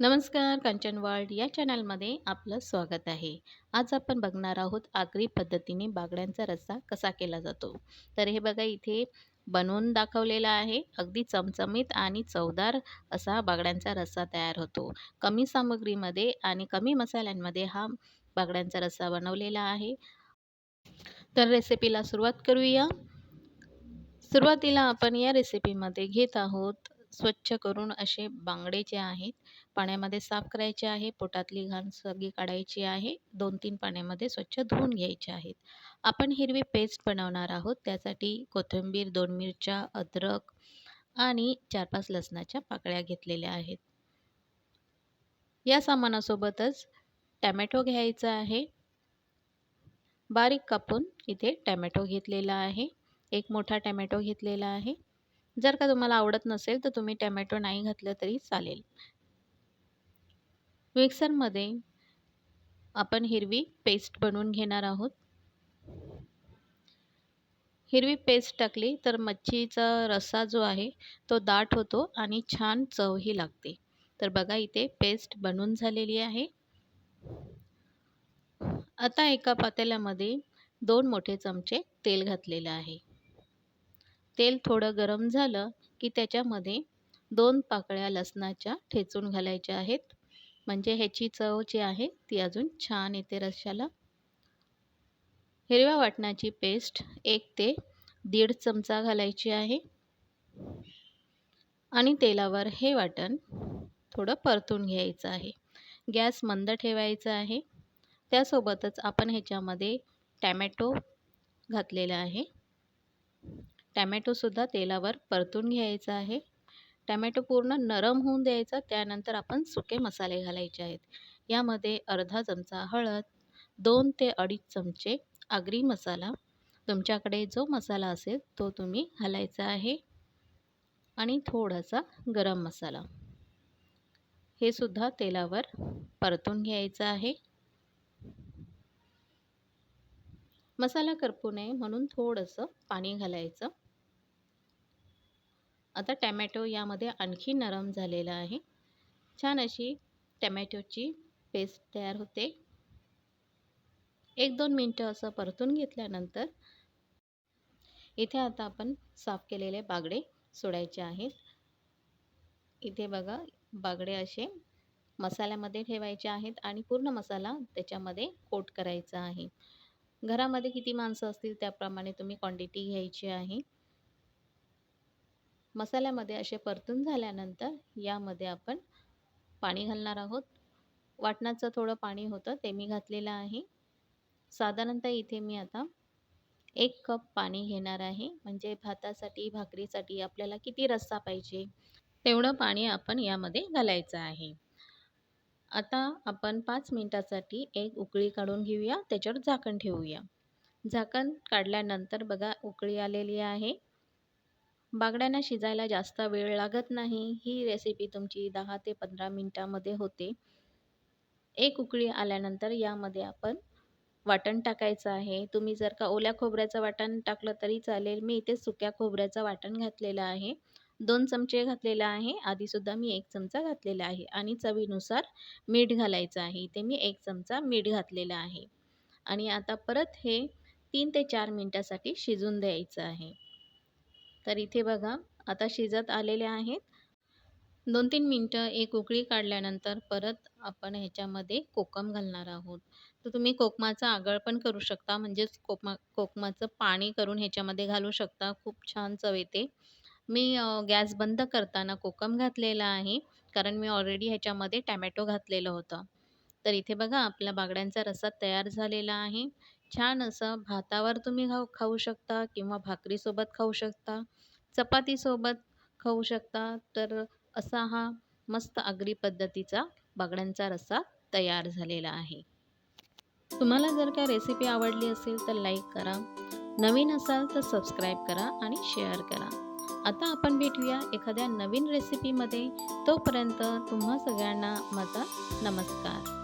नमस्कार, कंचन वर्ल्ड या चॅनलमध्ये आपलं स्वागत आहे. आज आपण बघणार आहोत आगरी पद्धतीने बागड्यांचा रस्सा कसा केला जातो. तर हे बघा इथे बनवून दाखवलेला आहे. अगदी चमचमीत आणि चवदार असा बागड्यांचा रस्सा तयार होतो. कमी सामग्रीमध्ये आणि कमी मसाल्यांमध्ये हा बागड्यांचा रस्सा बनवलेला आहे. तर रेसिपीला सुरुवात करूया. सुरुवातीला आपण या रेसिपीमध्ये घेत आहोत स्वच्छ करून असे बांगडे जे आहेत पाण्यामध्ये साफ करायचे आहे. पोटातली घाण सगळी काढायची आहे. 2-3 पाण्यामध्ये स्वच्छ धुवून घ्यायचे आहेत. आपण हिरवी पेस्ट बनवणार आहोत. त्यासाठी कोथिंबीर, 2 मिरच्या, अद्रक आणि 4-5 लसणाच्या पाकळ्या घेतलेल्या आहेत. या सामानासोबतच टोमॅटो घ्यायचा आहे. बारीक कापून इथे टोमॅटो घेतलेला आहे. एक मोठा टोमॅटो घेतलेला आहे. जर का तुम्हाला आवडत नसेल तर तुम्ही टोमॅटो नाही घातलं तरी चालेल. मिक्सरमध्ये आपण हिरवी पेस्ट बनवून घेणार आहोत. हिरवी पेस्ट टाकली तर मच्छीचा रस्सा जो आहे तो दाट होतो आणि छान चवही लागते. तर बघा इथे पेस्ट बनवून झालेली आहे. आता एका पातेल्यामध्ये 2 मोठे चमचे तेल घातलेलं आहे. तेल थोडं गरम झालं की त्याच्यामध्ये 2 पाकळ्या लसणाच्या ठेचून घालायच्या आहेत. म्हणजे ह्याची चव जी आहे ती अजून छान येते रश्श्याला. हिरव्या वाटणाची पेस्ट 1 ते 1.5 चमचा घालायची आहे आणि तेलावर हे वाटण थोडं परतून घ्यायचं आहे. गॅस मंद ठेवायचा आहे. त्यासोबतच आपण ह्याच्यामध्ये टोमॅटो घातलेला आहे. टोमॅटोसुद्धा तेलावर परतून घ्यायचा आहे. टोमॅटो पूर्ण नरम होऊन द्यायचा. त्यानंतर आपण सुके मसाले घालायचे आहेत. यामध्ये अर्धा चमचा हळद, 2 ते 2.5 चमचे आगरी मसाला, तुमच्याकडे जो मसाला असेल तो तुम्ही घालायचा आहे आणि थोडासा गरम मसाला. हे सुद्धा तेलावर परतून घ्यायचं आहे. मसाला करपू नये म्हणून थोडंसं पाणी घालायचं. आता टोमॅटो यामध्ये आणखी नरम झालेला आहे. छान अशी टोमॅटोची पेस्ट तयार होते. 1-2 मिनिटं असं परतून घेतल्यानंतर इथे आता आपण साफ केलेले बागडे सोडायचे आहेत. इथे बघा बागडे असे मसाल्यामध्ये ठेवायचे आहेत आणि पूर्ण मसाला त्याच्यामध्ये कोट करायचा आहे. घरामध्ये किती माणसं असतील त्याप्रमाणे तुम्ही क्वांटिटी घ्यायची आहे. मसाल्यामध्ये असे परतून झाल्यानंतर यामध्ये आपण पाणी घालणार आहोत. वाटणाचं थोडं पाणी होतं ते मी घातलेलं आहे. साधारणतः इथे मी आता 1 कप पाणी घेणार आहे. म्हणजे भातासाठी, भाकरीसाठी आपल्याला किती रस्सा पाहिजे तेवढं पाणी आपण यामध्ये घालायचं आहे. आता आपण 5 मिनिटासाठी एक उकळी काढून घेऊया. त्याच्यावर झाकण ठेवूया. झाकण काढल्यानंतर बघा उकळी आलेली आहे. बागड्यांना शिजायला जास्त वेळ लागत नाही. ही रेसिपी तुमची 10 ते 15 मिनिटामध्ये होते. एक उकळी आल्यानंतर यामध्ये आपण वाटण टाकायचं आहे. तुम्ही जर का ओल्या खोबऱ्याचं वाटण टाकलं तरी चालेल. मी इथे सुक्या खोबऱ्याचं वाटण घातलेलं आहे. 2 चमचे घातलेलं आहे. आधीसुद्धा मी 1 चमचा घातलेला आहे आणि चवीनुसार मीठ घालायचं आहे. इथे मी 1 चमचा मीठ घातलेलं आहे आणि आता परत हे 3 ते 4 मिनिटासाठी शिजून द्यायचं आहे. तर इथे बघा आता शिजत आलेले आहेत. 2-3 मिनिटं एक उकळी काढल्यानंतर परत आपण ह्याच्यामध्ये कोकम घालणार आहोत. तर तुम्ही कोकमाचा आगळ पण करू शकता. म्हणजेच कोकमाचं पाणी करून ह्याच्यामध्ये घालू शकता. खूप छान चव येते. मी गॅस बंद करताना कोकम घातलेला आहे. कारण मी ऑलरेडी ह्याच्यामध्ये टोमॅटो घातलेलं होतं. तर इथे बघा आपला बागड्यांचा रस्सा तयार झालेला आहे. छान असं भातावर तुम्ही खाऊ शकता किंवा भाकरीसोबत खाऊ शकता, चपातीसोबत खाऊ शकता. तर असा हा मस्त आगरी पद्धतीचा बागड्यांचा रस्सा तयार झालेला आहे. तुम्हाला जर का रेसिपी आवडली असेल तर लाईक करा. नवीन असाल तर सबस्क्राईब करा आणि शेअर करा. आता आपण भेटूया एखाद्या नवीन रेसिपीमध्ये. तोपर्यंत तुम्हा सगळ्यांना माझा नमस्कार.